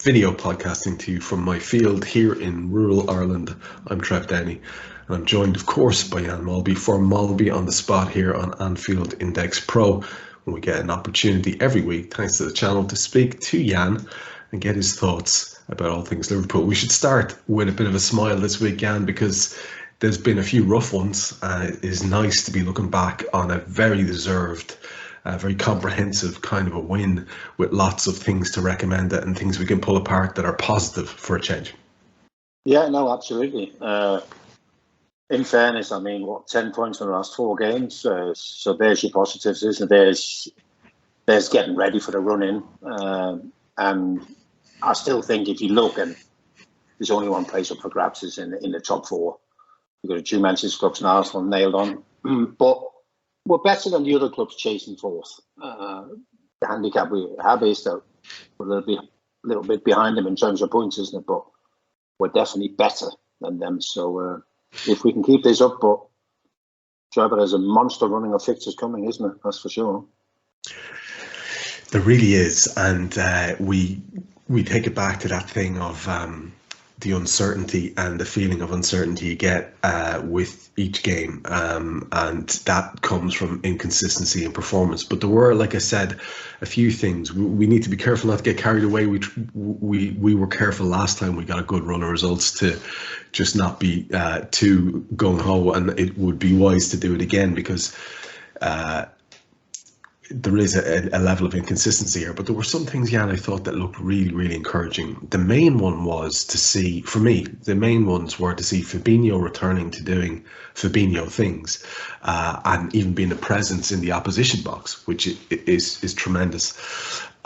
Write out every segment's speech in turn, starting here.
video podcasting to you from my field here in rural Ireland. I'm Trev Downey, and I'm joined, of course, by Jan Molby for Molby On The Spot here on Anfield Index Pro. When we get an opportunity every week, thanks to the channel, to speak to Jan and get his thoughts about all things Liverpool. We should start with a bit of a smile this week, Jan, because there's been a few rough ones. It is nice to be looking back on a very deserved, very comprehensive kind of a win with lots of things to recommend it and things we can pull apart that are positive for a change. Yeah, no, absolutely. In fairness, 10 points in the last 4 games. So there's your positives, isn't it? There's getting ready for the run-in. And I still think if you look, and there's only one place up for grabs is in the top 4. We've got the 2 Manchester clubs and Arsenal nailed on. But we're better than the other clubs chasing fourth. The handicap we have is that we're a little bit behind them in terms of points, isn't it? But we're definitely better than them. So if we can keep this up, but Trevor, there's a monster running of fixtures coming, isn't it? That's for sure. There really is, and we take it back to that thing of the uncertainty and the feeling of uncertainty you get with each game, and that comes from inconsistency in performance. But there were, like I said, a few things we need to be careful not to get carried away. We were careful last time we got a good run of results to just not be too gung-ho, and it would be wise to do it again because there is a level of inconsistency here. But there were some things, Jan, I thought that looked really, really encouraging. The main one was to see, for me, the main ones were to see Fabinho returning to doing Fabinho things, and even being a presence in the opposition box, which is tremendous.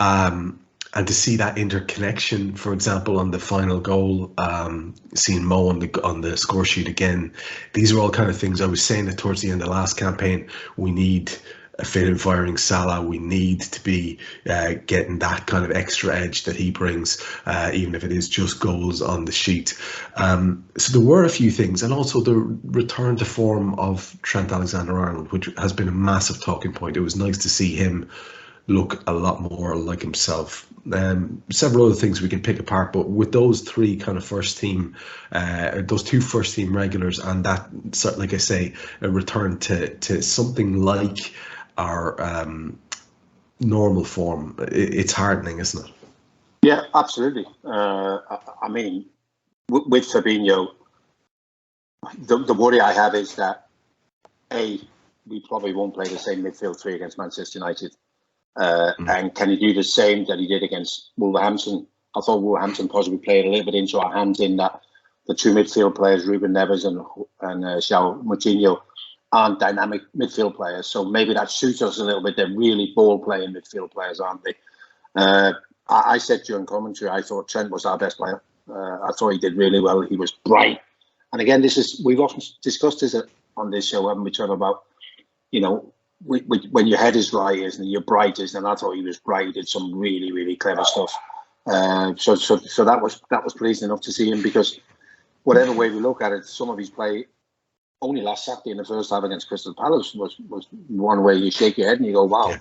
And to see that interconnection, for example, on the final goal, seeing Mo on the score sheet again, these are all kind of things. I was saying it towards the end of the last campaign. We need a fit and firing Salah. We need to be getting that kind of extra edge that he brings, even if it is just goals on the sheet. So there were a few things, and also the return to form of Trent Alexander-Arnold, which has been a massive talking point. It was nice to see him look a lot more like himself. Several other things we can pick apart, but with those 3 kind of first team, those 2 first team regulars, and that, like I say, a return to something like our normal form, it's heartening, isn't it? Yeah, absolutely. With Fabinho, the worry I have is that we probably won't play the same midfield 3 against Manchester United. And can he do the same that he did against Wolverhampton? I thought Wolverhampton possibly played a little bit into our hands in that the 2 midfield players, Ruben Neves and João Moutinho, aren't dynamic midfield players. So maybe that suits us a little bit. They're really ball-playing midfield players, aren't they? I said during commentary, I thought Trent was our best player. I thought he did really well. He was bright. And again, we've often discussed this on this show, haven't we, Trevor, about, when your head is right, isn't it? You're bright, isn't it? And I thought he was bright. He did some really, really clever stuff. So that was pleasing enough to see him, because whatever way we look at it, some of his play only last Saturday in the first half against Crystal Palace was one where you shake your head and you go, wow,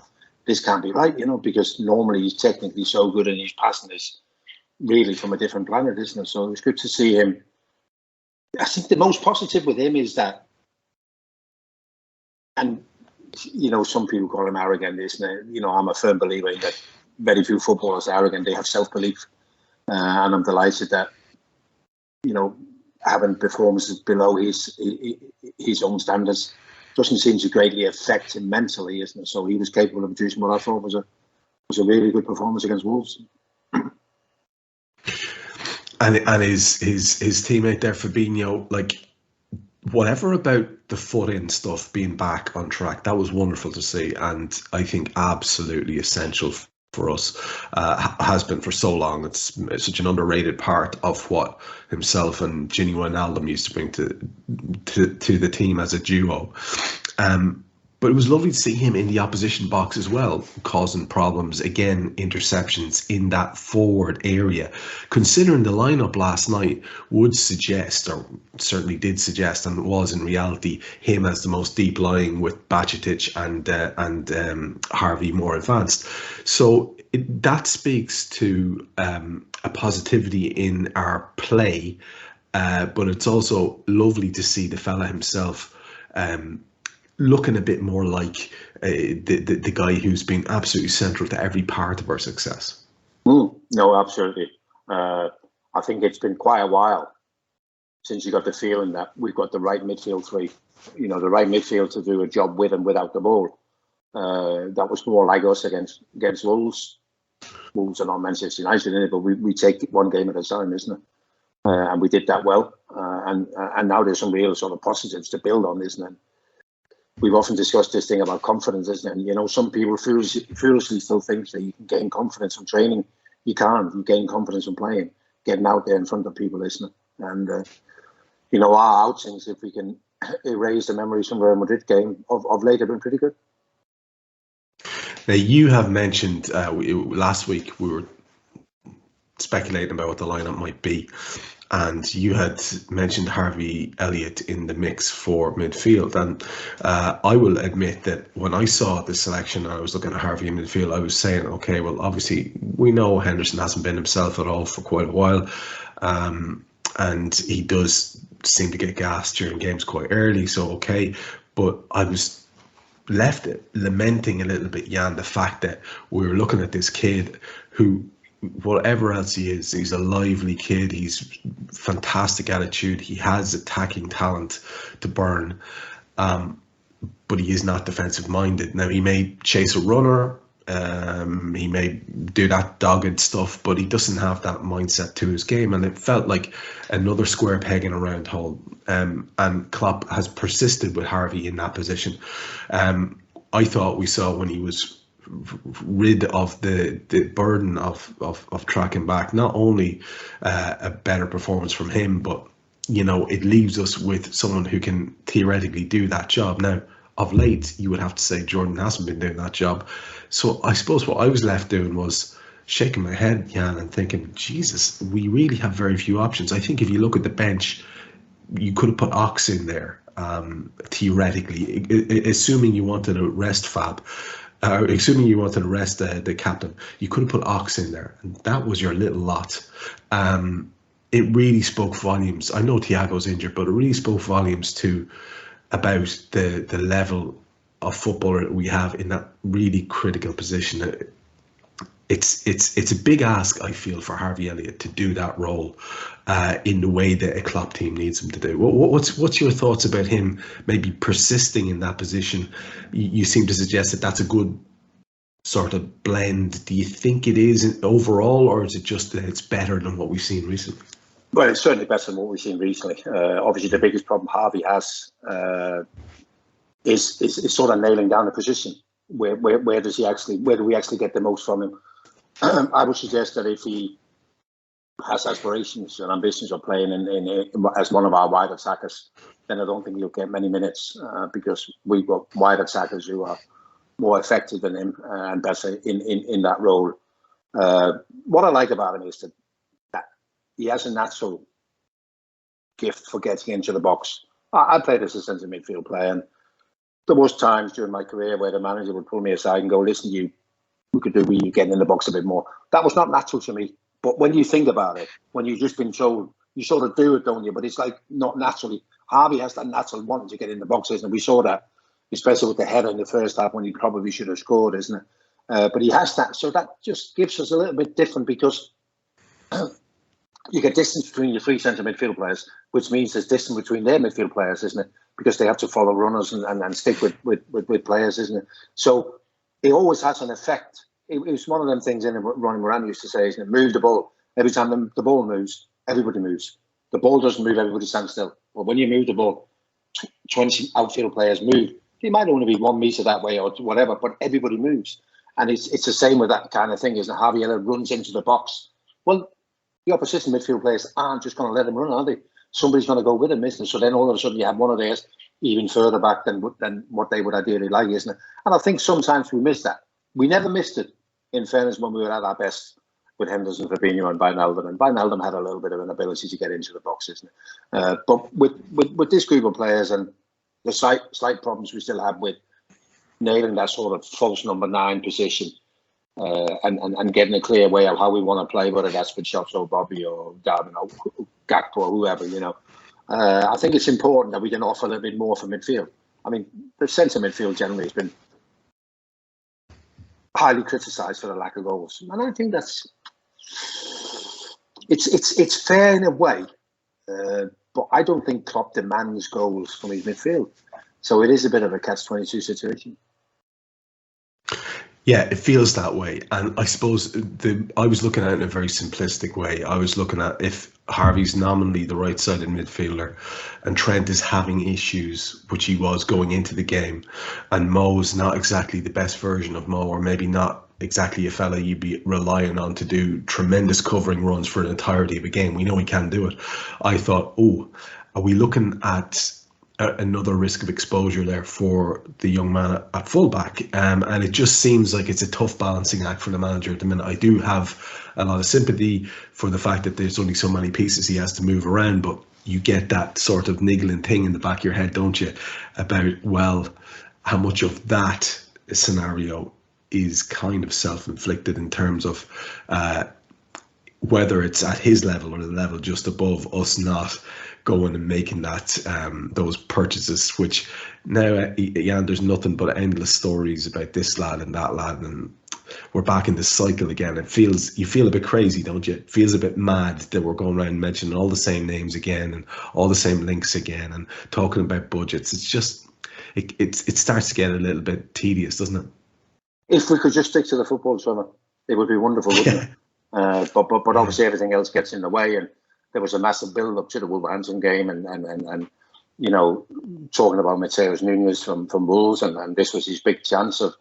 this can't be right, because normally he's technically so good and his passing is really from a different planet, isn't it? So it was good to see him. I think the most positive with him is that, and some people call him arrogant, isn't it? I'm a firm believer in that very few footballers are arrogant. They have self-belief. And I'm delighted that, having performances below his own standards doesn't seem to greatly affect him mentally, isn't it? So he was capable of producing what I thought was a really good performance against Wolves. And his teammate there, Fabinho, like, whatever about the foot-in stuff being back on track, that was wonderful to see, and I think absolutely essential for us, has been for so long. It's such an underrated part of what himself and Gini Wijnaldum used to bring to the team as a duo. But it was lovely to see him in the opposition box as well, causing problems. Again, interceptions in that forward area. Considering the lineup last night would suggest, or certainly did suggest, and was in reality, him as the most deep lying with Bajcetic and Harvey more advanced. So that speaks to a positivity in our play, but it's also lovely to see the fella himself looking a bit more like the guy who's been absolutely central to every part of our success. No, absolutely. I think it's been quite a while since you got the feeling that we've got the right midfield three, the right midfield to do a job with and without the ball. That was more like us against Wolves. Wolves are not Manchester United, isn't it? But we take it one game at a time, isn't it? And we did that well. And now there's some real sort of positives to build on, isn't it? We've often discussed this thing about confidence, isn't it? And, some people foolishly still think that you can gain confidence from training. You can't. You gain confidence from playing, getting out there in front of people, isn't it? And, our outings, if we can erase the memories from the Real Madrid game, of late have been pretty good. Now, you have mentioned last week we were speculating about what the lineup might be, and you had mentioned Harvey Elliott in the mix for midfield. And I will admit that when I saw the selection and I was looking at Harvey in midfield, I was saying, okay, well, obviously we know Henderson hasn't been himself at all for quite a while, and he does seem to get gassed during games quite early, so okay. But I was left lamenting a little bit, Jan, the fact that we were looking at this kid who, whatever else he is, he's a lively kid, he's fantastic attitude, he has attacking talent to burn, but he is not defensive minded. Now, he may chase a runner, he may do that dogged stuff, but he doesn't have that mindset to his game, and it felt like another square peg in a round hole. And Klopp has persisted with Harvey in that position. I thought we saw, when he was rid of the burden of tracking back, not only a better performance from him, but it leaves us with someone who can theoretically do that job. Now, of late, you would have to say Jordan hasn't been doing that job. So I suppose what I was left doing was shaking my head, Jan, and thinking, Jesus, we really have very few options. I think if you look at the bench, you could have put Ox in there, theoretically, assuming you wanted to rest Fab. Assuming you wanted to rest the captain, you could have put Ox in there, and that was your little lot. It really spoke volumes. I know Thiago's injured, but it really spoke volumes about the level of footballer we have in that really critical position. It's a big ask, I feel, for Harvey Elliott to do that role in the way that a Klopp team needs him to do. What's your thoughts about him maybe persisting in that position? You seem to suggest that that's a good sort of blend. Do you think it is overall, or is it just that it's better than what we've seen recently? Well, it's certainly better than what we've seen recently. Obviously, the biggest problem Harvey has is sort of nailing down the position. Where do we actually get the most from him? I would suggest that if he has aspirations and ambitions of playing in as one of our wide attackers, then I don't think he'll get many minutes because we've got wide attackers who are more effective than him and better in that role. What I like about him is that he has a natural gift for getting into the box. I played as a centre midfield player, and there was times during my career where the manager would pull me aside and go, "Listen, we could do with you getting in the box a bit more." That was not natural to me. But when you think about it, when you've just been told, you sort of do it, don't you? But it's like not naturally. Harvey has that natural wanting to get in the box, isn't it? We saw that, especially with the header in the first half when he probably should have scored, isn't it? But he has that. So that just gives us a little bit different because you get distance between your three centre midfield players, which means there's distance between their midfield players, isn't it? Because they have to follow runners and stick with players, isn't it? So it always has an effect. It was one of them things in Ronnie Moran used to say, isn't it? Move the ball. Every time the ball moves, everybody moves. The ball doesn't move, everybody stands still. Well, when you move the ball, 20 outfield players move. They might only be 1 metre that way or whatever, but everybody moves. And it's the same with that kind of thing, isn't it? Harvey Elliott runs into the box. Well, the opposition midfield players aren't just going to let him run, are they? Somebody's going to go with him, isn't it? So then all of a sudden you have one of theirs even further back than what they would ideally like, isn't it? And I think sometimes we miss that. We never missed it, in fairness, when we were at our best with Henderson, Fabinho and Wijnaldum. And Wijnaldum had a little bit of an ability to get into the box, isn't it? But with this group of players and the slight problems we still have with nailing that sort of false number 9 position, and getting a clear way of how we want to play, whether that's with shots or Bobby or Darwin or Gakpo or whoever, you know. I think it's important that we can offer a little bit more for midfield. I mean, the centre midfield generally has been highly criticised for the lack of goals, and I think that's it's fair in a way, but I don't think Klopp demands goals from his midfield, so it is a bit of a catch-22 situation. Yeah, it feels that way. And I suppose I was looking at it in a very simplistic way. I was looking at if Harvey's nominally the right-sided midfielder and Trent is having issues, which he was going into the game, and Mo's not exactly the best version of Mo, or maybe not exactly a fella you'd be relying on to do tremendous covering runs for an entirety of a game. We know he can do it. I thought, are we looking at another risk of exposure there for the young man at fullback, and it just seems like it's a tough balancing act for the manager at the minute. I do have a lot of sympathy for the fact that there's only so many pieces he has to move around, but you get that sort of niggling thing in the back of your head, don't you, about, well, how much of that scenario is kind of self-inflicted in terms of whether it's at his level or the level just above, us not going and making that those purchases, which now, Jan, there's nothing but endless stories about this lad and that lad, and we're back in this cycle again. You feel a bit crazy, don't you? It feels a bit mad that we're going around mentioning all the same names again and all the same links again and talking about budgets. It's just, it starts to get a little bit tedious, doesn't it? If we could just stick to the football, Trevor, it would be wonderful, wouldn't it? But obviously everything else gets in the way, and there was a massive build-up to the Wolverhampton game, and you know, talking about Mateus Nunes from Wolves, and this was his big chance of.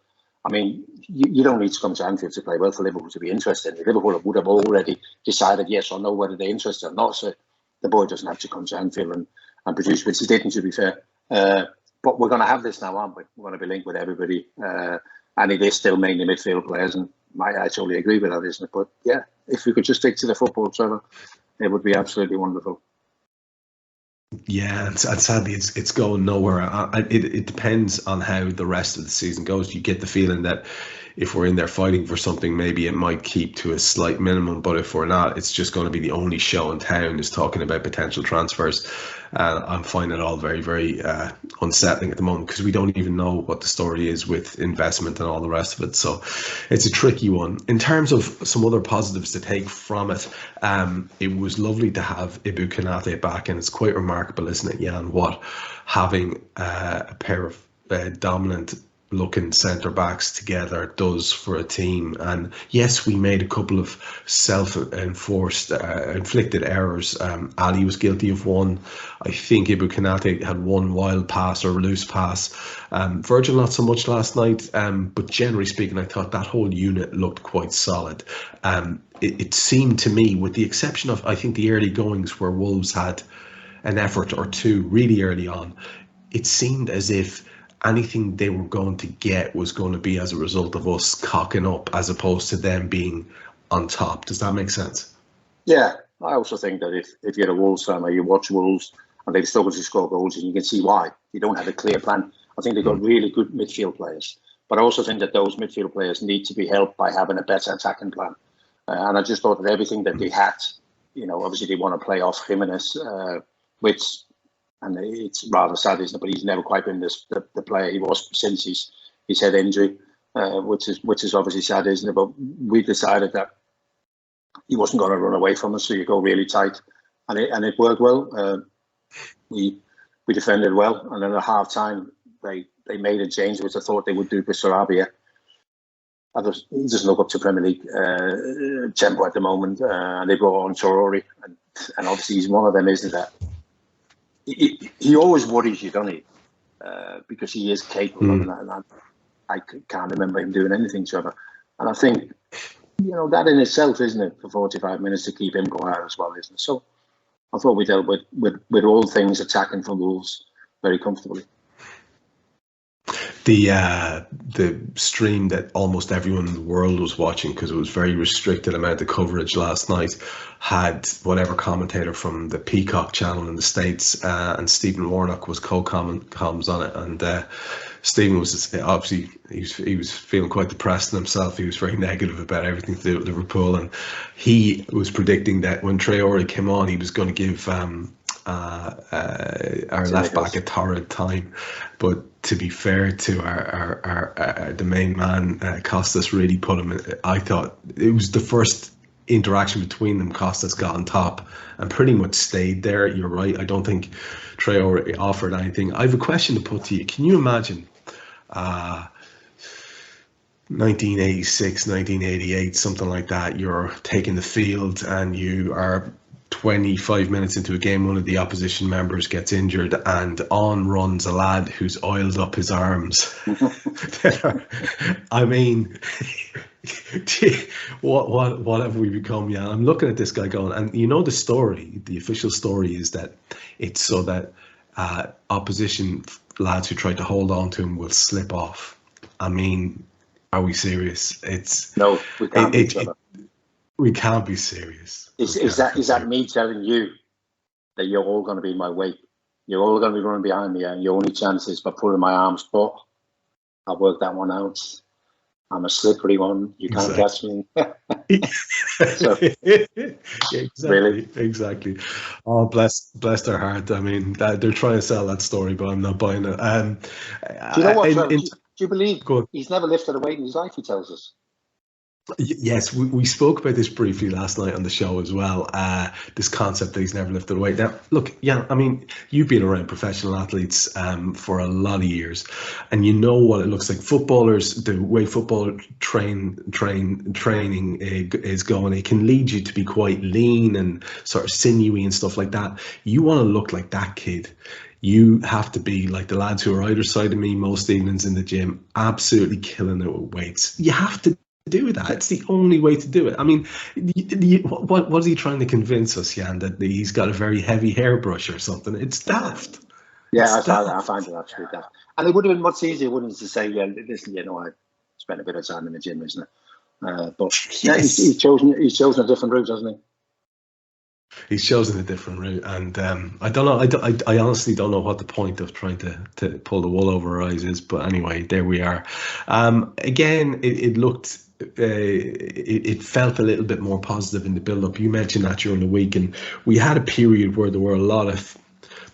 I mean, you don't need to come to Anfield to play well for Liverpool to be interested. Liverpool would have already decided yes or no whether they're interested or not. So the boy doesn't have to come to Anfield and produce, which he didn't, to be fair. But we're going to have this now, aren't we? We're going to be linked with everybody, and it is still mainly midfield players. And I totally agree with that, isn't it? But yeah, if we could just stick to the football, Trevor, it would be absolutely wonderful. Yeah, and sadly, it's going nowhere. It depends on how the rest of the season goes. You get the feeling that if we're in there fighting for something, maybe it might keep to a slight minimum. But if we're not, it's just going to be the only show in town is talking about potential transfers. I'm finding it all very, very unsettling at the moment because we don't even know what the story is with investment and all the rest of it. So it's a tricky one. In terms of some other positives to take from it, it was lovely to have Ibu Konate back, and it's quite remarkable, isn't it, Jan, what having a pair of dominant looking centre backs together does for a team. And yes, we made a couple of self-enforced inflicted errors. Ali was guilty of one. I think Ibu Konate had one wild pass or loose pass. Virgil not so much last night, but generally speaking, I thought that whole unit looked quite solid. It seemed to me, with the exception of I think the early goings where Wolves had an effort or two really early on, it seemed as if anything they were going to get was going to be as a result of us cocking up as opposed to them being on top. Does that make sense? Yeah, I also think that if you're a Wolves fan or you watch Wolves and they struggle to score goals, and you can see why. You don't have a clear plan. I think they've got really good midfield players. But I also think that those midfield players need to be helped by having a better attacking plan. And I just thought that everything that they had, you know, obviously they want to play off Jimenez, which... And it's rather sad, isn't it? But he's never quite been the player he was since his head injury, which is obviously sad, isn't it? But we decided that he wasn't going to run away from us, so you go really tight, and it worked well. We defended well, and then at half time they made a change, which I thought they would do with Sarabia. He doesn't look up to Premier League tempo at the moment, and they brought on Torori, and obviously he's one of them, isn't that? He always worries you, doesn't he? Because he is capable of that. And I can't remember him doing anything to him. And I think, you know, that in itself, isn't it, for 45 minutes to keep him quiet as well, isn't it? So I thought we dealt with all things attacking from Wolves very comfortably. The stream that almost everyone in the world was watching, because it was very restricted amount of coverage last night, had whatever commentator from the Peacock channel in the States, and Stephen Warnock was co-comms on it, and Stephen was obviously he was feeling quite depressed in himself. He was very negative about everything to do with Liverpool, and he was predicting that when Traore came on, he was going to give our left back a torrid time. But to be fair to our the main man, Costas really put him. I thought it was the first interaction between them. Costas got on top and pretty much stayed there. You're right. I don't think Traore offered anything. I have a question to put to you. Can you imagine 1986, 1988, something like that? You're taking the field and you are 25 minutes into a game, one of the opposition members gets injured, and on runs a lad who's oiled up his arms. I mean, what have we become? Yeah, I'm looking at this guy going, and you know the story. The official story is that it's so that opposition lads who try to hold on to him will slip off. I mean, are we serious? No, we can't be each other. We can't be serious. Is that me telling you that you're all going to be in my wake? You're all going to be running behind me, and your only chance is by pulling my arms. But I've worked that one out. I'm a slippery one. You can't catch me. So, exactly. Oh, bless their heart. I mean, they're trying to sell that story, but I'm not buying it. Do you know what? Do you believe he's never lifted a weight in his life? He tells us. Yes, we spoke about this briefly last night on the show as well. This concept that he's never lifted a weight. Now, look, yeah, I mean, you've been around professional athletes for a lot of years, and you know what it looks like. Footballers, the way football training is going, it can lead you to be quite lean and sort of sinewy and stuff like that. You want to look like that kid. You have to be like the lads who are either side of me most evenings in the gym, absolutely killing it with weights. You have to do that. It's the only way to do it. I mean, what is he trying to convince us, Jan, that he's got a very heavy hairbrush or something? It's daft. Yeah, I find it actually daft. And it would have been much easier, wouldn't it, to say, well, listen, you know, I spent a bit of time in the gym, isn't it? But yes. He's chosen a different route, hasn't he? He's chosen a different route, and I don't know. I honestly don't know what the point of trying to pull the wool over our eyes is. But anyway, there we are. Again, it looked. It felt a little bit more positive in the build-up. You mentioned that during the week, and we had a period where there were a lot of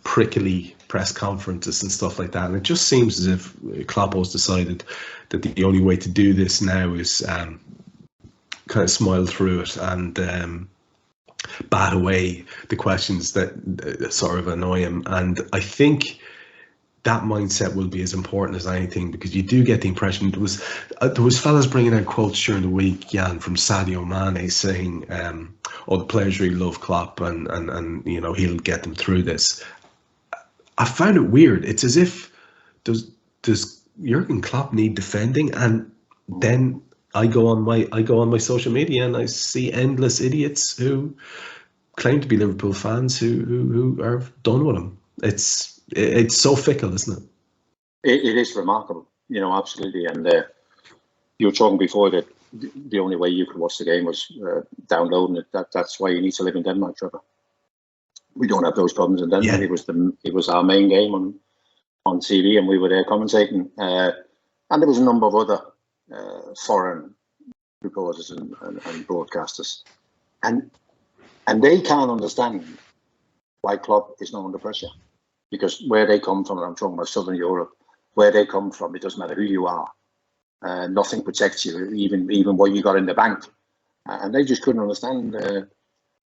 prickly press conferences and stuff like that. And it just seems as if Kloppo's decided that the only way to do this now is kind of smile through it and bat away the questions that sort of annoy him. And I think that mindset will be as important as anything, because you do get the impression there was fellas bringing out quotes during the week, Jan, from Sadio Mane saying, the players really love Klopp and you know, he'll get them through this. I found it weird. It's as if does Jurgen Klopp need defending? And then I go on my social media and I see endless idiots who claim to be Liverpool fans who are done with him. It's so fickle, isn't it? It is remarkable, you know, absolutely. And you were talking before that the only way you could watch the game was downloading it. That's why you need to live in Denmark, Trevor. We don't have those problems in Denmark. Yeah. It was our main game on TV, and we were there commentating. And there was a number of other foreign reporters and broadcasters, and they can't understand why Klopp is not under pressure. Because where they come from, and I'm talking about Southern Europe, where they come from, it doesn't matter who you are. Nothing protects you, even what you got in the bank. And they just couldn't understand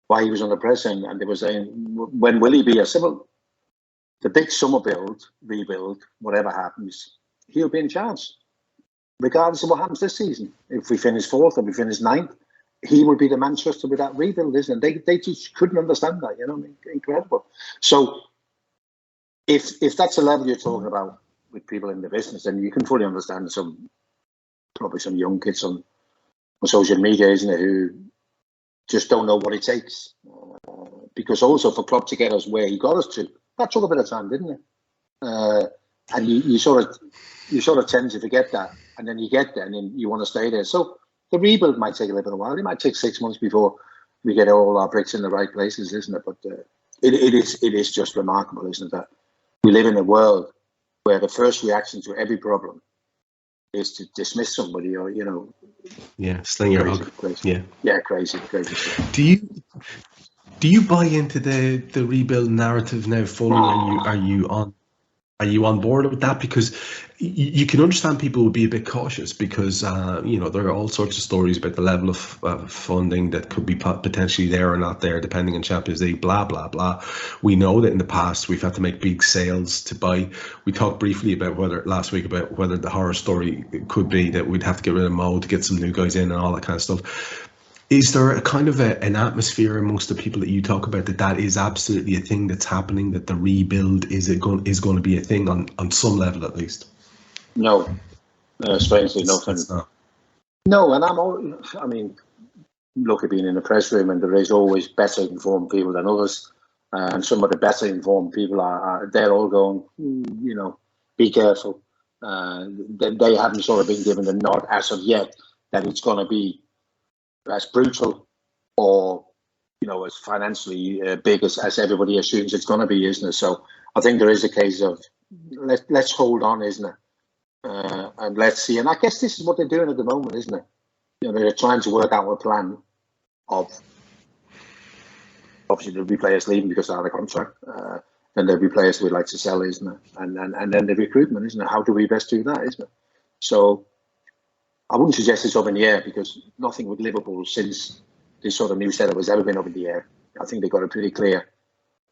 why he was under pressure. And they were saying, when will he be a civil? The big summer rebuild, whatever happens, he'll be in charge, regardless of what happens this season. If we finish fourth or we finish ninth, he will be the man trusted with that rebuild, isn't it? They just couldn't understand that, you know, incredible. So, If that's the level you're talking about with people in the business, then you can fully understand probably some young kids on social media, isn't it, who just don't know what it takes. Because also for Klopp to get us where he got us to, that took a bit of time, didn't it? And you sort of tend to forget that, and then you get there, and then you want to stay there. So the rebuild might take a little bit of a while. It might take 6 months before we get all our bricks in the right places, isn't it? But it is just remarkable, isn't it? That we live in a world where the first reaction to every problem is to dismiss somebody, or sling your crazy, hug. crazy. Yeah, crazy. Do you buy into the rebuild narrative now fully? Are you on board with that? Because you can understand people would be a bit cautious because, there are all sorts of stories about the level of funding that could be potentially there or not there, depending on Champions League, blah, blah, blah. We know that in the past we've had to make big sales to buy. We talked briefly last week about whether the horror story could be that we'd have to get rid of Mo to get some new guys in and all that kind of stuff. Is there a kind of an atmosphere amongst the people that you talk about that is absolutely a thing that's happening, that the rebuild is going to be a thing on some level at least? No, strangely nothing. No, and look at being in the press room, and there is always better informed people than others, and some of the better informed people they're all going, be careful. They haven't sort of been given the nod as of yet that it's going to be as brutal or as financially big as everybody assumes it's going to be, isn't it? So I think there is a case of let's hold on, isn't it? And let's see. And I guess this is what they're doing at the moment, isn't it? They're trying to work out a plan of, obviously there'll be players leaving because they're out of contract. Then there'll be players we'd like to sell, isn't it? And then the recruitment, isn't it? How do we best do that, isn't it? So I wouldn't suggest it's up in the air, because nothing with Liverpool since this sort of new setup has ever been up in the air. I think they've got a pretty clear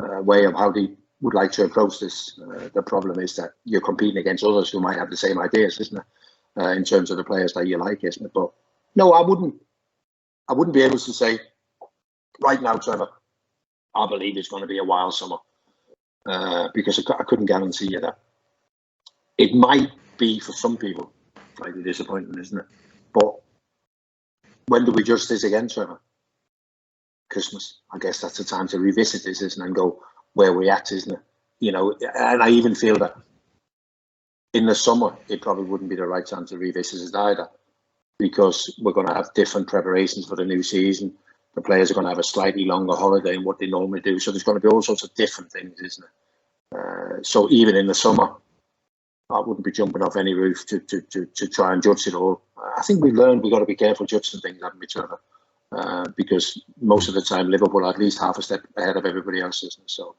way of how they would like to approach this. The problem is that you're competing against others who might have the same ideas, isn't it? In terms of the players that you like, isn't it? But no, I wouldn't be able to say right now, Trevor, I believe it's going to be a wild summer, because I couldn't guarantee you that. It might be for some people slightly disappointing, isn't it? But when do we judge this again, Trevor? Christmas. I guess that's the time to revisit this, isn't it? And go where we're at, isn't it? And I even feel that in the summer, it probably wouldn't be the right time to revisit it either, because we're going to have different preparations for the new season. The players are going to have a slightly longer holiday than what they normally do. So there's going to be all sorts of different things, isn't it? So even in the summer, I wouldn't be jumping off any roof to try and judge it all. I think we've learned we've got to be careful judging things, haven't we, Trevor? Because most of the time Liverpool are at least half a step ahead of everybody else, isn't it? So,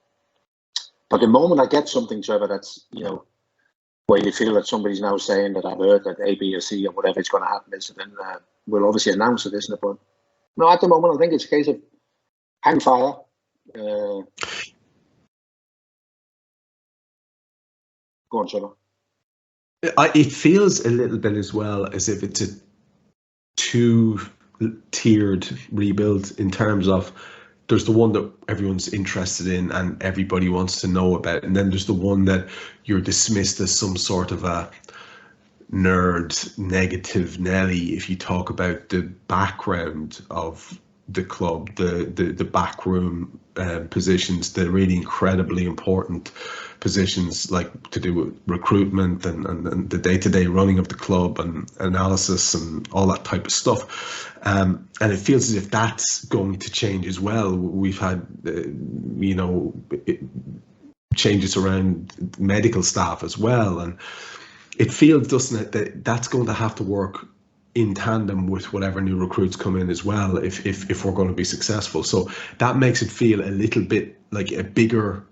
but the moment I get something, Trevor, that's where you feel that somebody's now saying that I've heard that A, B, or C or whatever is going to happen, then we'll obviously announce it, isn't it? But no, at the moment I think it's a case of hang fire. Go on, Trevor. It feels a little bit as well as if it's a two-tiered rebuild, in terms of there's the one that everyone's interested in and everybody wants to know about, and then there's the one that you're dismissed as some sort of a nerd, negative Nelly if you talk about the background of the club, the backroom positions, the really incredibly important positions, like to do with recruitment and the day-to-day running of the club and analysis and all that type of stuff. And it feels as if that's going to change as well. We've had, changes around medical staff as well. And it feels, doesn't it, that that's going to have to work in tandem with whatever new recruits come in as well, if we're going to be successful. So that makes it feel a little bit like a bigger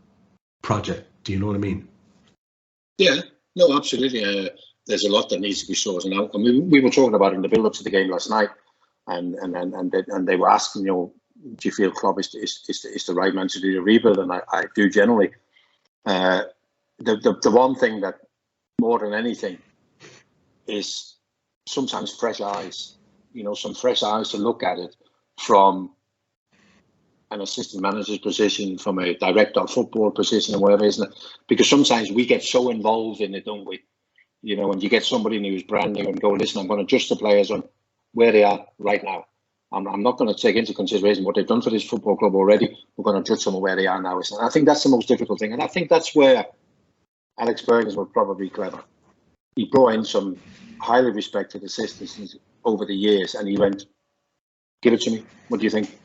project. Do you know what I mean? Yeah, no, absolutely. There's a lot that needs to be sorted out. I mean, we were talking about it in the build-up to the game last night, and they were asking, do you feel Klopp is the right man to do the rebuild? And I do generally. The one thing that more than anything is sometimes fresh eyes, some fresh eyes to look at it from an assistant manager's position, from a director of football position, or whatever, isn't it? Because sometimes we get so involved in it, don't we? And you get somebody who's brand new and go, listen, I'm going to judge the players on where they are right now. I'm not going to take into consideration what they've done for this football club already. We're going to judge them on where they are now. And I think that's the most difficult thing. And I think that's where Alex Ferguson was probably clever. He brought in some highly respected assistants over the years, and he went, give it to me. What do you think?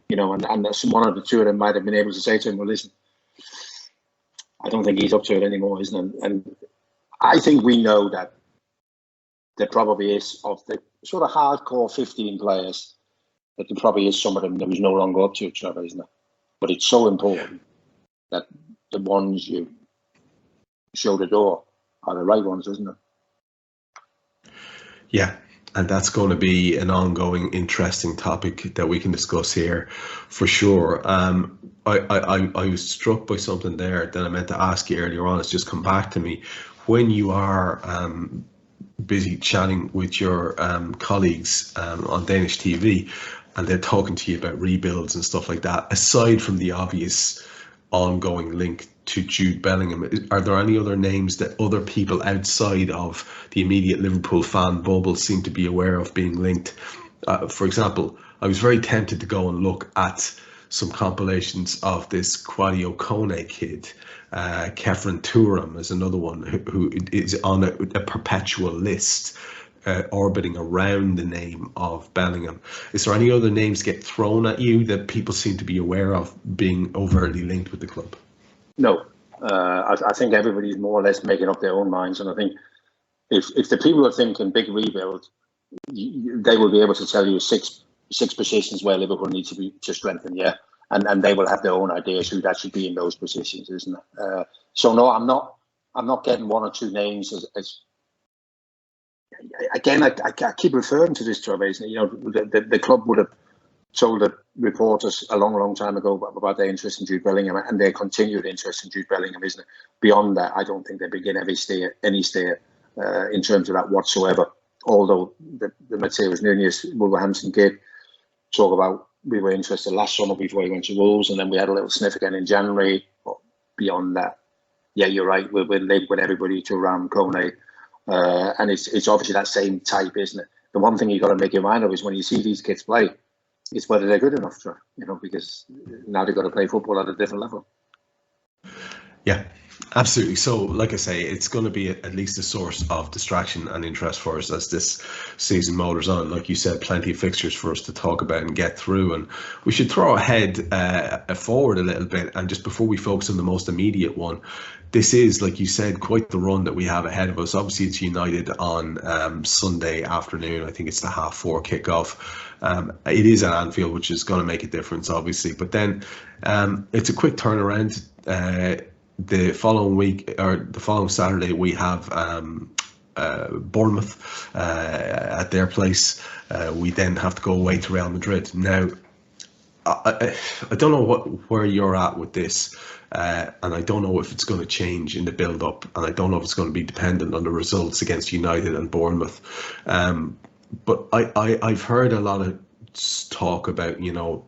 And one of the two of them might have been able to say to him, well, listen, I don't think he's up to it anymore, isn't it? And I think we know that there probably is, of the sort of hardcore 15 players, that there probably is some of them that was no longer up to it, Trevor, isn't it? But it's so important that the ones you show the door are the right ones, isn't it? Yeah, and that's going to be an ongoing, interesting topic that we can discuss here, for sure. I was struck by something there that I meant to ask you earlier on. It's just come back to me. When you are busy chatting with your colleagues on Danish TV, and they're talking to you about rebuilds and stuff like that, aside from the obvious ongoing link to Jude Bellingham, are there any other names that other people outside of the immediate Liverpool fan bubble seem to be aware of being linked? For example, I was very tempted to go and look at some compilations of this Quadio Kone kid. Kefren Turam is another one who is on a perpetual list orbiting around the name of Bellingham. Is there any other names get thrown at you that people seem to be aware of being overtly linked with the club? No. I think everybody's more or less making up their own minds. And I think if the people are thinking big rebuild, they will be able to tell you six positions where Liverpool needs to strengthen, yeah. And they will have their own ideas who that should be in those positions, isn't it? So no, I'm not getting one or two names as again, I keep referring to this, Trev. You know, the club would have told the reporters a long time ago about their interest in Jude Bellingham and their continued interest in Jude Bellingham, isn't it? Beyond that, I don't think they begin any steer in terms of that whatsoever. Although the Mateus Nunes Wolverhampton kid talk about, we were interested last summer before he went to Wolves, and then we had a little sniff again in January. But beyond that, yeah, you're right. We're linked with everybody to Ram Kone. And it's obviously that same type, isn't it? The one thing you've got to make your mind of is when you see these kids play, it's whether they're good enough, you know, because now they've got to play football at a different level. Yeah, absolutely. So, like I say, it's going to be at least a source of distraction and interest for us as this season motors on. Like you said, plenty of fixtures for us to talk about and get through. And we should throw ahead forward a little bit. And just before we focus on the most immediate one, this is, like you said, quite the run that we have ahead of us. Obviously, it's United on Sunday afternoon. I think it's the 4:30 kickoff. It is at Anfield, which is going to make a difference, obviously. But then it's a quick turnaround. The following week, or the following Saturday, we have Bournemouth at their place. We then have to go away to Real Madrid. Now, I don't know where you're at with this, and I don't know if it's going to change in the build-up, and I don't know if it's going to be dependent on the results against United and Bournemouth. But I've heard a lot of talk about, you know,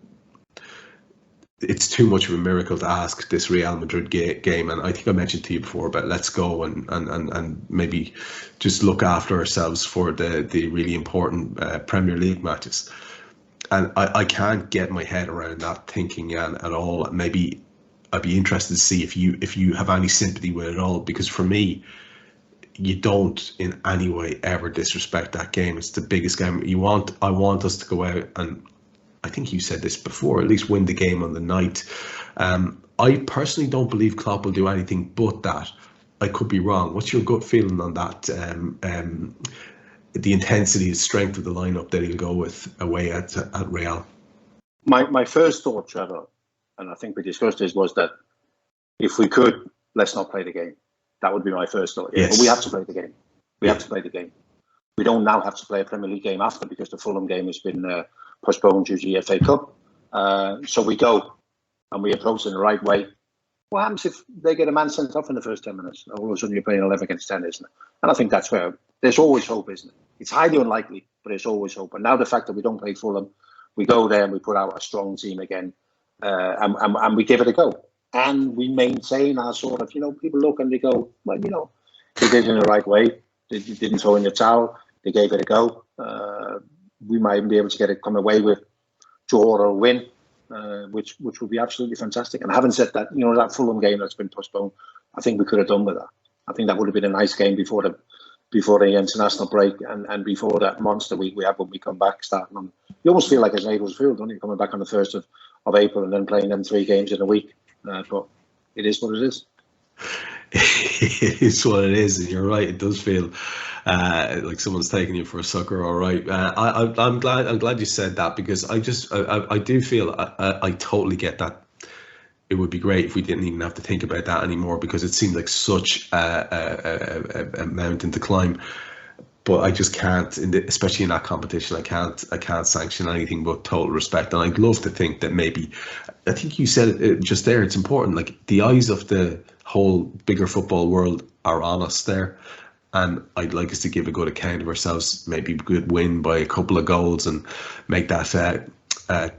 it's too much of a miracle to ask this Real Madrid game, and I think I mentioned to you before about let's go and maybe just look after ourselves for the really important Premier League matches. And I can't get my head around that thinking at all. Maybe I'd be interested to see if you have any sympathy with it at all, because for me, you don't in any way ever disrespect that game. It's the biggest game. I want us to go out and, I think you said this before, at least win the game on the night. I personally don't believe Klopp will do anything but that. I could be wrong. What's your gut feeling on that? The intensity, the strength of the lineup that he'll go with away at Real? My first thought, Trevor, and I think we discussed this, was that if we could, let's not play the game. That would be my first thought. Yes. But we have to play the game. We have to play the game. We don't now have to play a Premier League game after, because the Fulham game has been postponed due to the FA Cup. So we go and we approach it in the right way. What happens if they get a man sent off in the first 10 minutes? All of a sudden you're playing 11 against 10, isn't it? And I think that's where there's always hope, isn't it? It's highly unlikely, but there's always hope. And now the fact that we don't play Fulham, we go there and we put out a strong team again, and we give it a go. And we maintain our sort of, you know, people look and they go, well, you know, they did it in the right way. They didn't throw in the towel. They gave it a go. We might be able to come away with draw or a win, which would be absolutely fantastic. And having said that, you know, that Fulham game that's been postponed, I think we could have done with that. I think that would have been a nice game before the international break and before that monster week we have when we come back starting on. You almost feel like it's Naples Field, don't you? Coming back on the 1st of April and then playing them 3 games in a week. But it is what it is. It is what it is, and you're right. It does feel like someone's taking you for a sucker. All right, I'm glad. I'm glad you said that because I do feel I totally get that. It would be great if we didn't even have to think about that anymore because it seemed like such a mountain to climb. But I just can't, especially in that competition, I can't sanction anything but total respect. And I'd love to think that maybe, I think you said it just there. It's important. Like the eyes of the whole bigger football world are on us there, and I'd like us to give a good account of ourselves. Maybe we could win by a couple of goals and make that uh,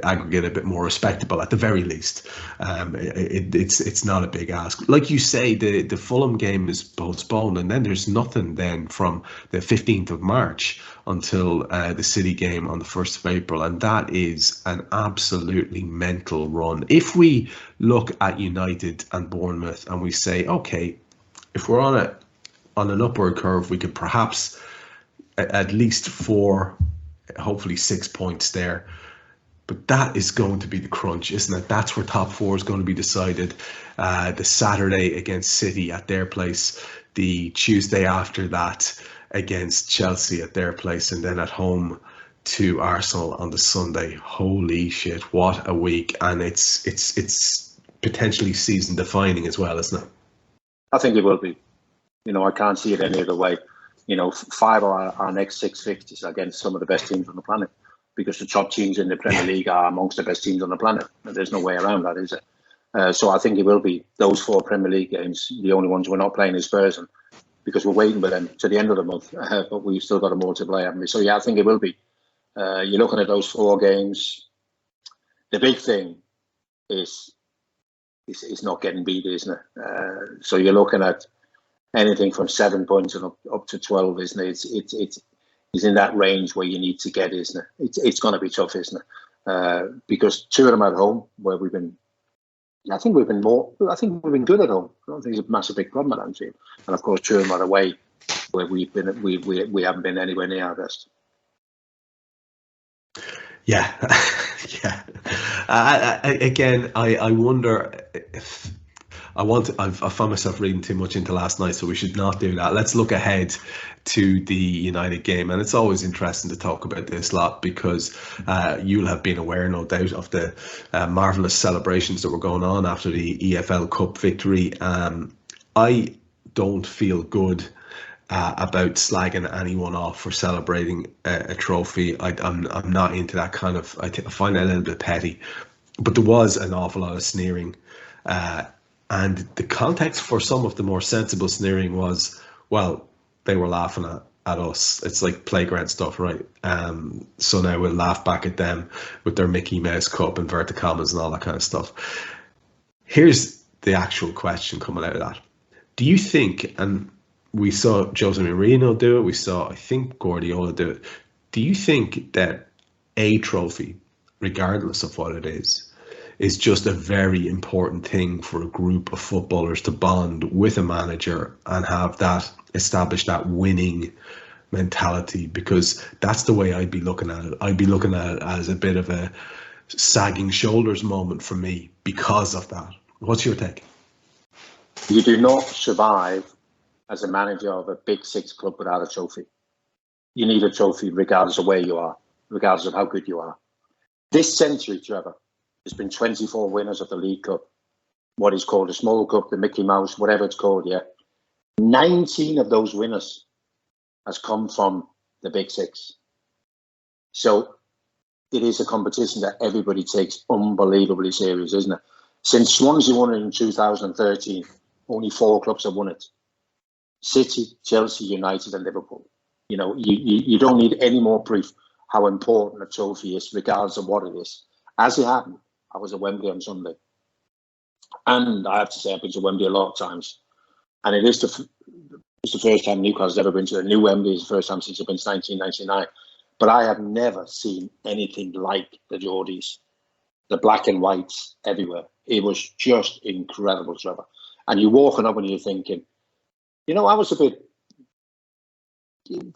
aggregate a bit more respectable at the very least. It's not a big ask. Like you say, the Fulham game is postponed, and then there's nothing then from the 15th of March until the City game on the 1st of April, and that is an absolutely mental run. If we look at United and Bournemouth and we say, okay, if we're on an upward curve, we could perhaps at least 4, hopefully 6 points there. But that is going to be the crunch, isn't it? That's where top 4 is going to be decided. The Saturday against City at their place, the Tuesday after that against Chelsea at their place, and then at home to Arsenal on the Sunday. Holy shit, what a week. And it's potentially season defining as well, isn't it? I think it will be. I can't see it any other way. 5 of our next 6 fixtures against some of the best teams on the planet, because the top teams in the Premier League are amongst the best teams on the planet. There's no way around that, is it? So I think it will be those 4 Premier League games. The only ones we're not playing is Spurs, because we're waiting with them to the end of the month, but we've still got a more to play, haven't we? So yeah, I think it will be. You're looking at those 4 games. The big thing is not getting beat, isn't it? So you're looking at anything from 7 points and up to 12, isn't it? It's in that range where you need to get, isn't it? It's going to be tough, isn't it? Because 2 of them at home, where I think we've been good at home. I don't think it's a massive big problem at Anfield. And of course, 2 of them are away, where we haven't been anywhere near our best. Yeah, yeah. I wonder if I found myself reading too much into last night, so we should not do that. Let's look ahead to the United game, and it's always interesting to talk about this lot because you'll have been aware, no doubt, of the marvelous celebrations that were going on after the EFL Cup victory. I don't feel good about slagging anyone off for celebrating a trophy. I'm not into that kind of. I find that a little bit petty, but there was an awful lot of sneering. And the context for some of the more sensible sneering was, well, they were laughing at us. It's like playground stuff, right? So now we'll laugh back at them with their Mickey Mouse cup, inverted commas, and all that kind of stuff. Here's the actual question coming out of that. Do you think, and we saw Jose Mourinho do it, we saw, I think, Guardiola do it. Do you think that a trophy, regardless of what it is just a very important thing for a group of footballers to bond with a manager and have that, establish that winning mentality? Because that's the way I'd be looking at it. I'd be looking at it as a bit of a sagging shoulders moment for me because of that. What's your take? You do not survive as a manager of a big 6 club without a trophy. You need a trophy regardless of where you are, regardless of how good you are. This century, Trevor, there's been 24 winners of the League Cup, what is called the Small Cup, the Mickey Mouse, whatever it's called, yeah. 19 of those winners has come from the Big 6. So it is a competition that everybody takes unbelievably serious, isn't it? Since Swansea won it in 2013, only 4 clubs have won it. City, Chelsea, United and Liverpool. You don't need any more proof how important a trophy is, regardless of what it is. As it happened, I was at Wembley on Sunday. And I have to say, I've been to Wembley a lot of times. And it is the first time Newcastle's ever been to the new Wembley. It's the first time since it's been 1999. But I have never seen anything like the Geordies. The black and whites everywhere. It was just incredible, Trevor. And you're walking up and you're thinking, I was a bit,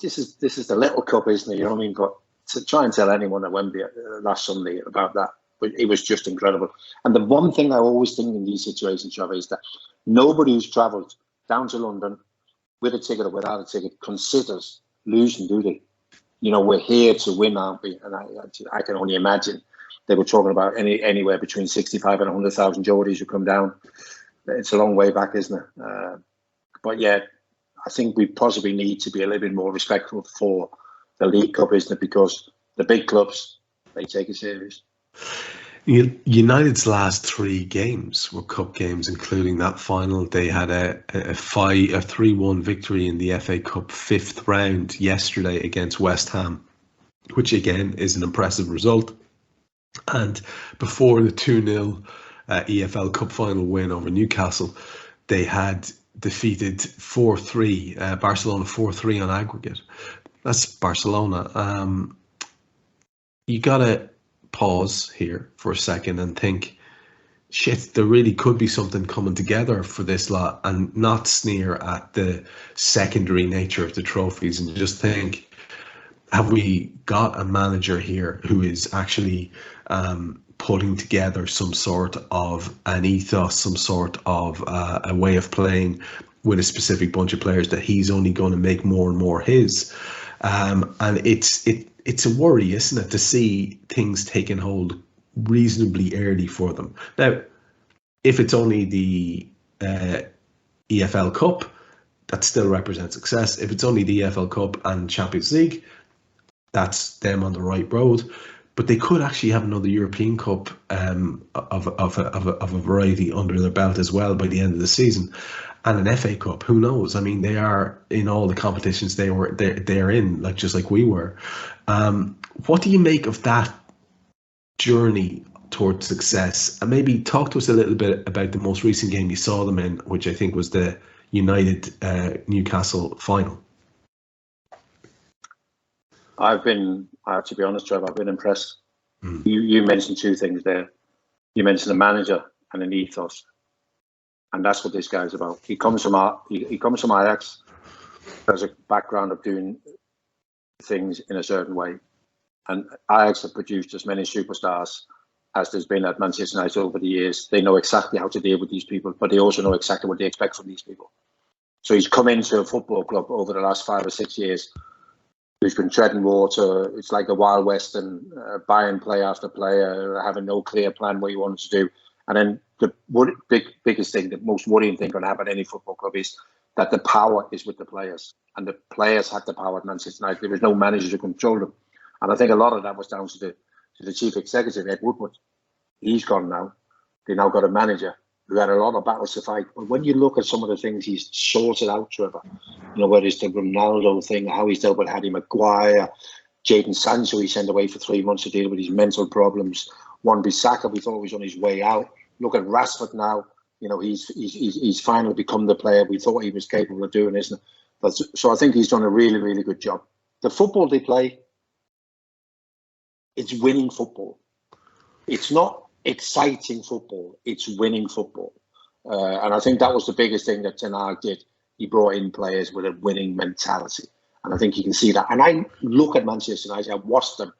this is the little cup, isn't it? You know what I mean? But to try and tell anyone at Wembley last Sunday about that, but it was just incredible. And the one thing I always think in these situations, Trevor, is that nobody who's travelled down to London with a ticket or without a ticket considers losing, do they? You know, we're here to win, aren't we? And I can only imagine they were talking about anywhere between 65 and 100,000 Geordies who come down. It's a long way back, isn't it? But yeah, I think we possibly need to be a little bit more respectful for the League Cup, isn't it? Because the big clubs, they take it serious. United's last 3 games were cup games, including that final. They had a 3-1 victory in the FA Cup 5th round yesterday against West Ham, which again is an impressive result. And before the 2-0 EFL Cup final win over Newcastle, they had defeated 4-3 Barcelona 4-3 on aggregate. That's Barcelona. You gotta pause here for a second and think, shit, there really could be something coming together for this lot, and not sneer at the secondary nature of the trophies, and just think, have we got a manager here who is actually putting together some sort of an ethos, some sort of a way of playing with a specific bunch of players that he's only going to make more and more his. And it's a worry, isn't it, to see things taking hold reasonably early for them. Now, if it's only the EFL Cup, that still represents success. If it's only the EFL Cup and Champions League, that's them on the right road. But they could actually have another European Cup of a variety under their belt as well by the end of the season, and an FA Cup. Who knows? I mean, they are in all the competitions they're in, like just like we were. What do you make of that journey towards success? And maybe talk to us a little bit about the most recent game you saw them in, which I think was the United Newcastle final. I have to be honest, Trev, I've been impressed. You mentioned 2 things there. You mentioned a manager and an ethos, and that's what this guy's about. He comes from Ajax, has a background of doing things in a certain way, and Ajax have produced as many superstars as there's been at Manchester United over the years. They know exactly how to deal with these people, but they also know exactly what they expect from these people. So he's come into a football club over the last 5 or 6 years who's been treading water. It's like the Wild West, and buying player after player, having no clear plan what you wanted to do. And then the biggest thing, the most worrying thing going to happen at any football club is that the power is with the players. And the players had the power at Manchester United. There was no manager to control them. And I think a lot of that was down to the chief executive, Ed Woodward. He's gone now. They now got a manager who had a lot of battles to fight. But when you look at some of the things he's sorted out, Trevor, you know, whether it's the Ronaldo thing, how he's dealt with Harry Maguire, Jadon Sancho he sent away for 3 months to deal with his mental problems, Wan-Bissaka we thought was on his way out. Look at Rashford now. You know, he's finally become the player we thought he was capable of doing, isn't it? But, so I think he's done a really, really good job. The football they play, it's winning football. It's not exciting football, it's winning football. And I think that was the biggest thing that Ten Hag did. He brought in players with a winning mentality. And I think you can see that. And I look at Manchester United, I watch them,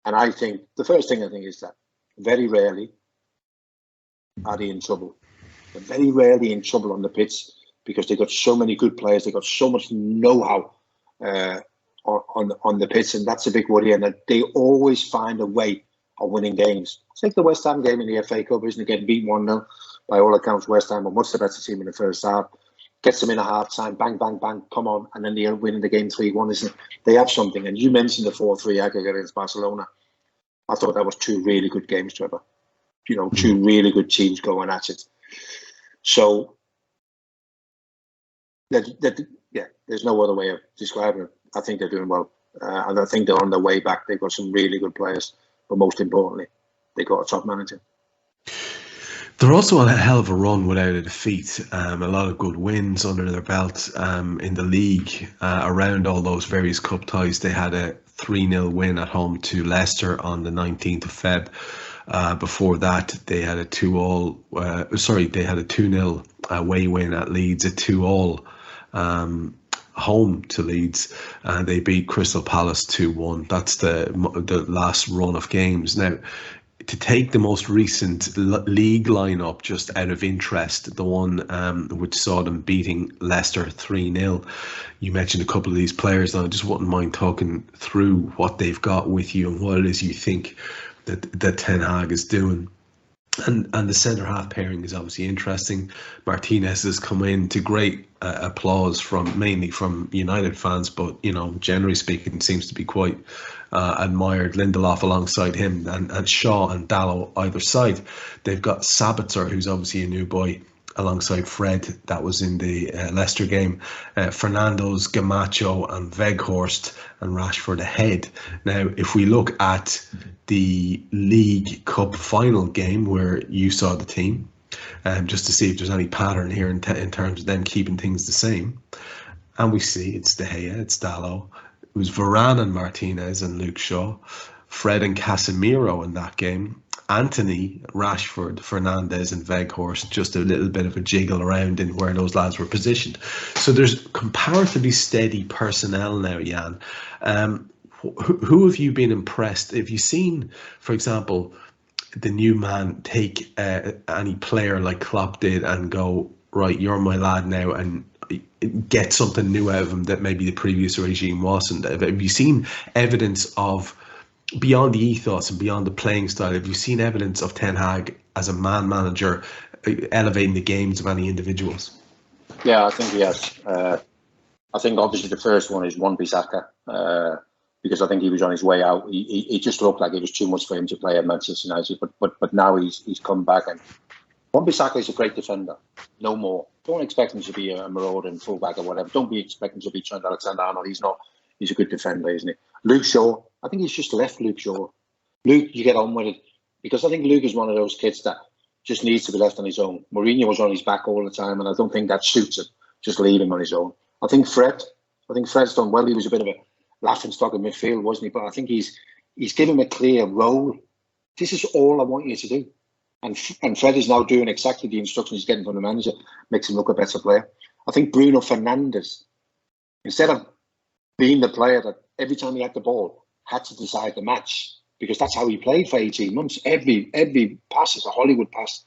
and I think, the first thing I think is that very rarely are they in trouble. They're very rarely in trouble on the pitch because they've got so many good players, they've got so much know-how on the pitch, and that's a big worry. And that they always find a way of winning games. It's like the West Ham game in the FA Cup, isn't it? Getting beaten 1-0. By all accounts, West Ham are much the better team in the first half. Gets them in a half time, bang, bang, bang, come on, and then they're winning the game 3-1, isn't it? They have something. And you mentioned the 4-3 aggregate against Barcelona. I thought that was 2 really good games, Trevor. You know, 2 really good teams going at it. So, there's no other way of describing it. I think they're doing well. And I think they're on their way back. They've got some really good players. But most importantly, they got a top manager. They're also on a hell of a run without a defeat. A lot of good wins under their belt in the league around all those various cup ties. They had a 3-0 win at home to Leicester on the 19th of Feb. Before that, they had a 2-0 away win at Leeds, a 2-2 home to Leeds. They beat Crystal Palace 2-1. That's the last run of games. Now, to take the most recent league lineup just out of interest, the one which saw them beating Leicester 3-0. You mentioned a couple of these players, and I just wouldn't mind talking through what they've got with you and what it is you think that Ten Hag is doing. And the centre half pairing is obviously interesting. Martinez has come in to great applause mainly from United fans, but generally speaking, seems to be quite admired. Lindelof alongside him, and Shaw and Dalot either side. They've got Sabitzer, who's obviously a new boy, alongside Fred, that was in the Leicester game. Fernandes, Gamacho and Weghorst and Rashford ahead. Now, if we look at the League Cup final game where you saw the team, just to see if there's any pattern here in terms of them keeping things the same, and we see it's De Gea, it's Dalot, it was Varane and Martinez and Luke Shaw, Fred and Casemiro in that game, Anthony, Rashford, Fernandes and Weghorst, just a little bit of a jiggle around in where those lads were positioned. So there's comparatively steady personnel now, Jan. Who have you been impressed? Have you seen, for example, the new man take any player like Klopp did and go, right, you're my lad now, and get something new out of him that maybe the previous regime wasn't? Have you seen evidence of, beyond the ethos and beyond the playing style, have you seen evidence of Ten Hag as a man manager elevating the games of any individuals? Yeah, I think yes. I think obviously the first one is Wan-Bissaka, because I think he was on his way out. He just looked like it was too much for him to play at Manchester United, but now he's come back, and Wan-Bissaka is a great defender. No more. Don't expect him to be a marauding fullback or whatever. Don't be expecting him to be Trent Alexander-Arnold. He's not. He's a good defender, isn't he? Luke Shaw, I think he's just left Luke Shaw. Luke, you get on with it, because I think Luke is one of those kids that just needs to be left on his own. Mourinho was on his back all the time, and I don't think that suits him. Just leave him on his own. I think Fred's done well. He was a bit of a laughing stock in midfield, wasn't he? But I think he's given him a clear role. This is all I want you to do. And Fred is now doing exactly the instructions he's getting from the manager, makes him look a better player. I think Bruno Fernandes, instead of being the player that every time he had the ball had to decide the match, because that's how he played for 18 months. Every pass is a Hollywood pass.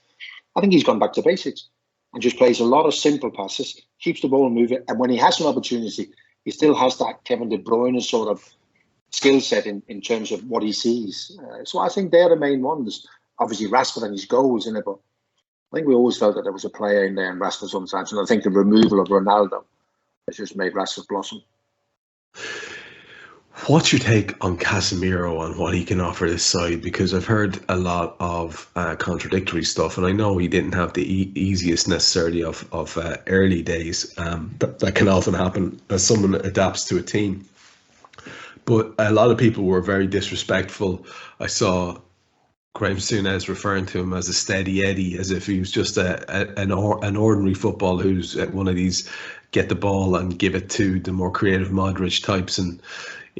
I think he's gone back to basics and just plays a lot of simple passes, keeps the ball moving, and when he has an opportunity, he still has that Kevin De Bruyne sort of skill set in terms of what he sees. So I think they're the main ones. Obviously Rashford and his goals, in it, but I think we always felt that there was a player in there in Rashford sometimes, and I think the removal of Ronaldo has just made Rashford blossom. What's your take on Casemiro and what he can offer this side? Because I've heard a lot of contradictory stuff, and I know he didn't have the easiest necessarily of early days. That can often happen as someone adapts to a team. But a lot of people were very disrespectful. I saw Graham Souness referring to him as a steady Eddie, as if he was just an ordinary football who's one of these get the ball and give it to the more creative Modric types. And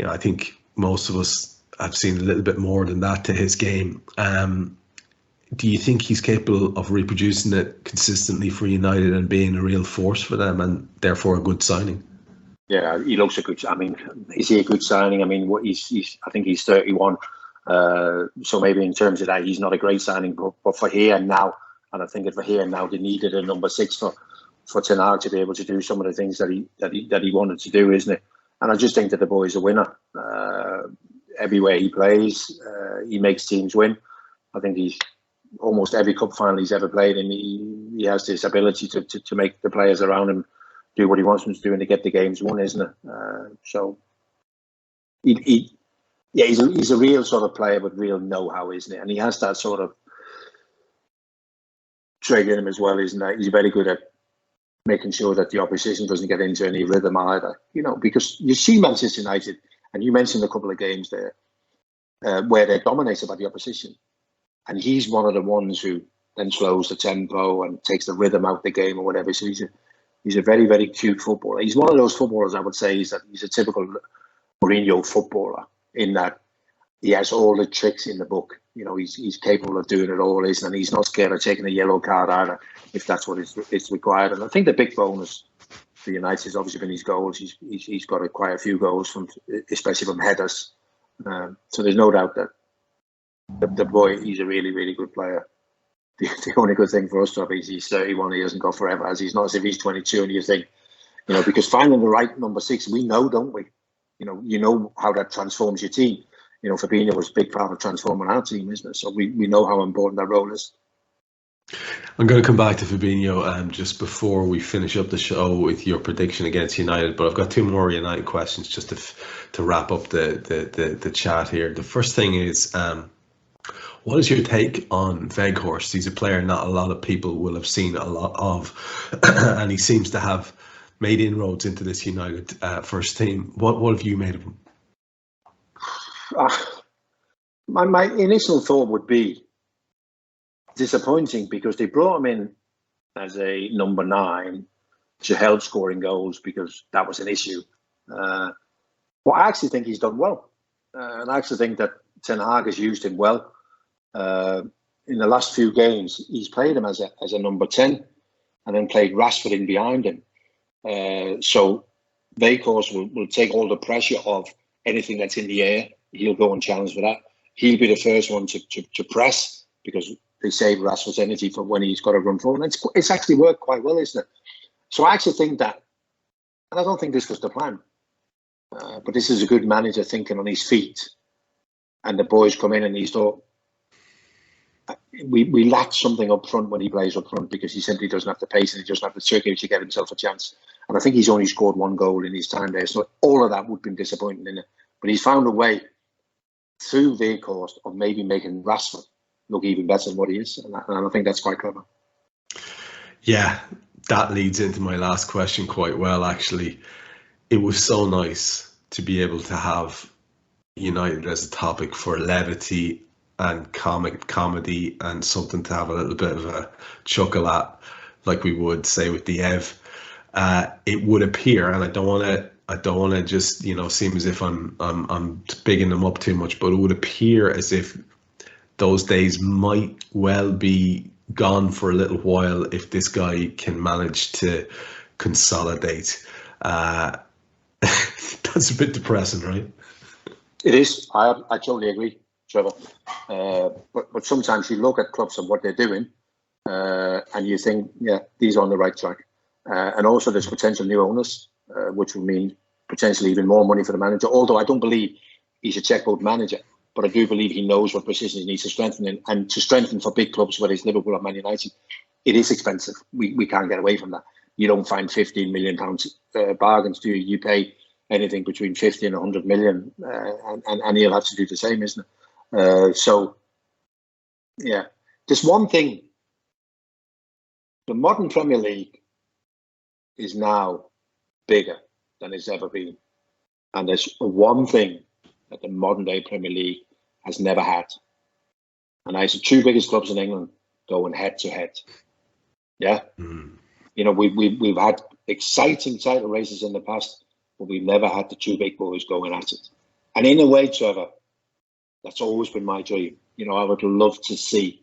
I think most of us have seen a little bit more than that to his game. Do you think he's capable of reproducing it consistently for United and being a real force for them, and therefore a good signing? Yeah, he looks a good. I mean, is he a good signing? I mean, I think he's 31. So maybe in terms of that, he's not a great signing. But for here and now, and I think for here and now, they needed a number 6 for Ten Hag to be able to do some of the things that he wanted to do, isn't it? And I just think that the boy's a winner. Everywhere he plays, he makes teams win. I think he's almost every cup final he's ever played in. He has this ability to make the players around him do what he wants them to do and to get the games won, isn't it? So he's a real sort of player with real know-how, isn't it? And he has that sort of trait in him as well, isn't it? He's very good at making sure that the opposition doesn't get into any rhythm either. Because you see Manchester United, and you mentioned a couple of games there, where they're dominated by the opposition. And he's one of the ones who then slows the tempo and takes the rhythm out of the game or whatever. So he's a very, very cute footballer. He's one of those footballers, I would say, he's a typical Mourinho footballer, in that he has all the tricks in the book. He's capable of doing it all, isn't he? And he's not scared of taking a yellow card either, if that's what is required. And I think the big bonus for United has obviously been his goals. He's got quite a few goals, especially from headers. So there's no doubt that the boy, he's a really, really good player. The only good thing for us, Trev, is he's 31. He hasn't got forever. As he's not as if he's 22, and you think, because finding the right number 6, we know, don't we? You know how that transforms your team. Fabinho was a big part of transforming our team, isn't it? So we know how important that role is. I'm going to come back to Fabinho just before we finish up the show with your prediction against United, but I've got 2 more United questions just to wrap up the chat here. The first thing is, what is your take on Weghorst? He's a player not a lot of people will have seen a lot of, and he seems to have made inroads into this United first team. What have you made of him? My initial thought would be disappointing, because they brought him in as a number 9 to help scoring goals, because that was an issue. But I actually think he's done well. And I actually think that Ten Hag has used him well. In the last few games, he's played him as a number 10 and then played Rashford in behind him. So Weghorst will take all the pressure of anything that's in the air. He'll go and challenge for that. He'll be the first one to press, because they save Rashford's energy for when he's got to run forward. And it's actually worked quite well, isn't it? So I actually think that, and I don't think this was the plan, but this is a good manager thinking on his feet. And the boys come in and he's thought, we lack something up front when he plays up front, because he simply doesn't have the pace and he doesn't have the circuit to get himself a chance. And I think he's only scored 1 goal in his time there. So all of that would have been disappointing in it. But he's found a way through Weghorst of maybe making Rashford look even better than what he is. And I think that's quite clever. Yeah, that leads into my last question quite well, actually. It was so nice to be able to have United as a topic for levity and comedy and something to have a little bit of a chuckle at, like we would say with the Ev. It would appear, and I don't want to just seem as if I'm bigging them up too much, but it would appear as if those days might well be gone for a little while if this guy can manage to consolidate. That's a bit depressing, right? It is. I totally agree, Trevor. But sometimes you look at clubs and what they're doing, and you think, yeah, these are on the right track. And also there's potential new owners, which will mean potentially even more money for the manager. Although I don't believe he's a checkbook manager, but I do believe he knows what positions he needs to strengthen in. And to strengthen for big clubs, whether it's Liverpool or Man United, it is expensive. We can't get away from that. You don't find £15 million bargains, do you? You pay anything between 50 and 100 million, and he'll have to do the same, isn't it? So, yeah. There's one thing. The modern Premier League is now bigger than it's ever been. And there's one thing that the modern day Premier League has never had. And it's the 2 biggest clubs in England going head to head. Yeah. Mm. We've had exciting title races in the past, but we've never had the 2 big boys going at it. And in a way, Trevor, that's always been my dream. I would love to see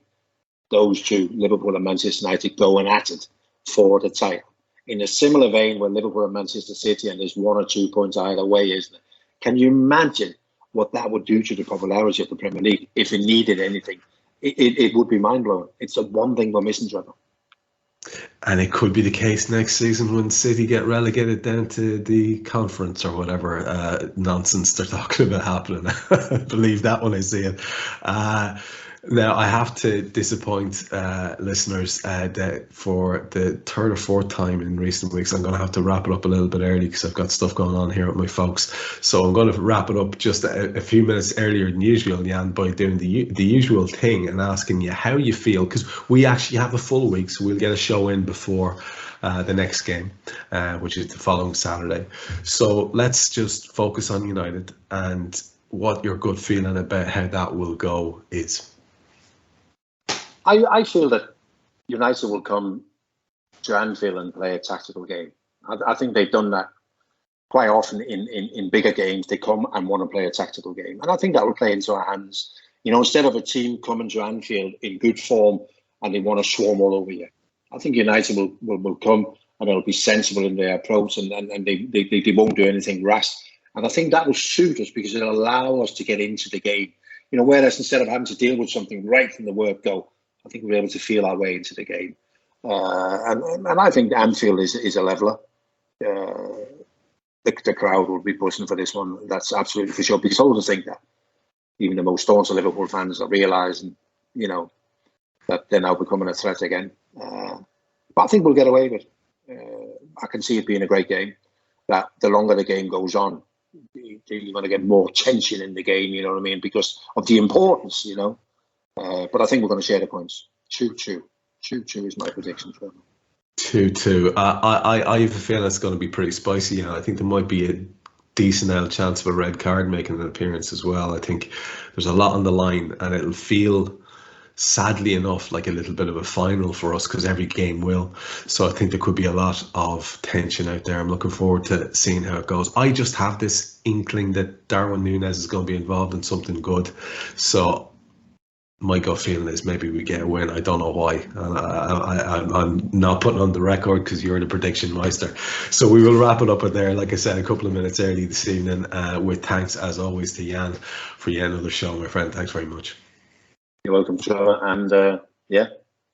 those 2, Liverpool and Manchester United, going at it for the title. In a similar vein where Liverpool and Manchester City, and there's 1 or 2 points either way, isn't it? Can you imagine what that would do to the popularity of the Premier League if it needed anything? It would be mind-blowing. It's the one thing we're missing, Trevor. And it could be the case next season when City get relegated down to the conference or whatever nonsense they're talking about happening. I believe that when I see it. Now, I have to disappoint listeners that for the 3rd or 4th time in recent weeks, I'm going to have to wrap it up a little bit early because I've got stuff going on here with my folks. So I'm going to wrap it up just a few minutes earlier than usual, Jan, by doing the usual thing and asking you how you feel, because we actually have a full week, so we'll get a show in before the next game, which is the following Saturday. So let's just focus on United and what your gut feeling about how that will go is. I feel that United will come to Anfield and play a tactical game. I think they've done that quite often in bigger games. They come and want to play a tactical game. And I think that will play into our hands. Instead of a team coming to Anfield in good form and they want to swarm all over you, I think United will come and they'll be sensible in their approach and they won't do anything rash. And I think that will suit us because it'll allow us to get into the game. whereas instead of having to deal with something right from the word go, I think we're able to feel our way into the game. And I think Anfield is a leveller. The crowd will be pushing for this one. That's absolutely for sure. Because I also think that even the most staunch Liverpool fans are realising, that they're now becoming a threat again. But I think we'll get away with it. I can see it being a great game. That the longer the game goes on, you're going to get more tension in the game, you know what I mean? Because of the importance, But I think we're going to share the points. 2-2. 2-2 is my prediction for them. 2-2. I have a feeling it's going to be pretty spicy. I think there might be a decent chance of a red card making an appearance as well. I think there's a lot on the line, and it'll feel, sadly enough, like a little bit of a final for us, because every game will. So I think there could be a lot of tension out there. I'm looking forward to seeing how it goes. I just have this inkling that Darwin Núñez is going to be involved in something good. So my gut feeling is maybe we get a win. I don't know why. I'm not putting on the record because you're the prediction meister. So we will wrap it up at there. Like I said, a couple of minutes early this evening, with thanks as always to Jan for yet another show, my friend. Thanks very much. You're welcome, sure. And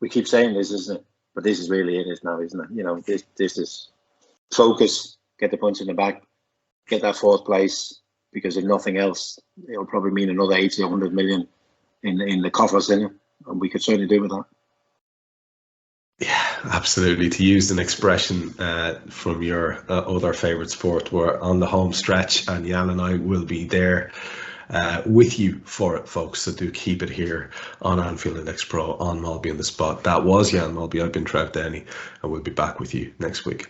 we keep saying this, isn't it? But this is really it now, isn't it? This is focus, get the points in the back, get that fourth place, because if nothing else, it'll probably mean another 80 or 100 million in the coffers, and we could certainly do with that. Yeah, absolutely. To use an expression from your other favourite sport, we're on the home stretch, and Jan and I will be there with you for it, folks. So do keep it here on Anfield Index Pro on Molby on the Spot. That was Jan Molby. I've been Trev Downey, and we'll be back with you next week.